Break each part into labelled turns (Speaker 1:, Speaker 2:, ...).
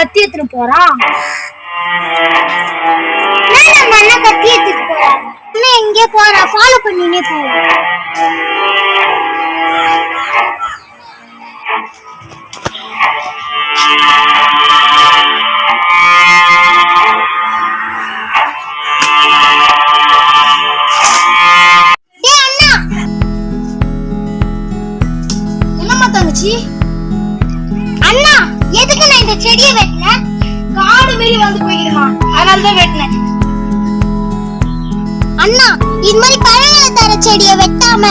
Speaker 1: கத்தி எடுத்துட்டு போறான்?
Speaker 2: நம்ம அண்ணா கத்தி எடுத்துட்டு போறான். அண்ணா எங்கே போறா? ஃபாலோ பண்ணினே போ. அண்ணா எதுக்கு நான் இந்த செடியை வெட்டினேன்?
Speaker 1: காடு மீறி வந்து போயிடுமா, அதனாலதான் வெட்டினேன்.
Speaker 2: அண்ணா இது மாதிரி பழங்களை தர செடியை வெட்டாம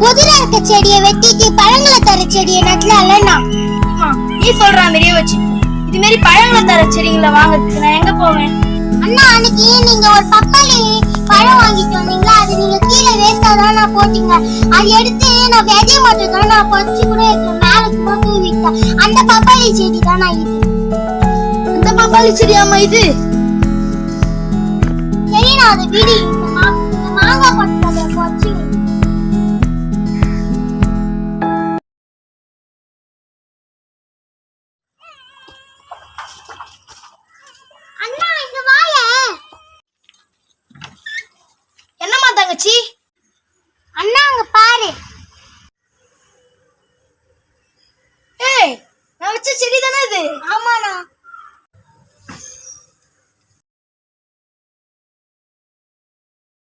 Speaker 2: புதிரா இருக்க செடியை வெட்டிட்டு பழங்களை தர செடியை நட்டலாம்லண்ணா.
Speaker 1: நீ சொல்ற மாதிரியே வச்சு இது மாதிரி பழங்களை தர செடிகளை வாங்கறதுக்கு நான் எங்க போவேன்?
Speaker 2: அண்ணா அன்னைக்கு நீங்க ஒரு பப்பாளி பழம் வாங்கிட்டு வந்தீங்களா, அது நீங்க கீழே வேஸ்டா தான் நான் போட்டீங்க. அது எடுத்து நான் விதைய மட்டும் தான் நான் பறிச்சு கூட இருக்கேன், மேல சும்மா தூவிட்டேன். அந்த பப்பாளி செடி தான் நான் இது.
Speaker 1: அந்த பப்பாளி செடியாமா இது?
Speaker 2: சரி நான் அதை விடி, இந்த மாங்காய் பட்டதை பறிச்சு. அண்ணா இங்க வாயே.
Speaker 1: என்னம்மா தங்கச்சி?
Speaker 2: அண்ணா அங்க பாரு.
Speaker 1: ஏய், நான் வச்ச செடி தானே இது?
Speaker 2: ஆமாண்ணா.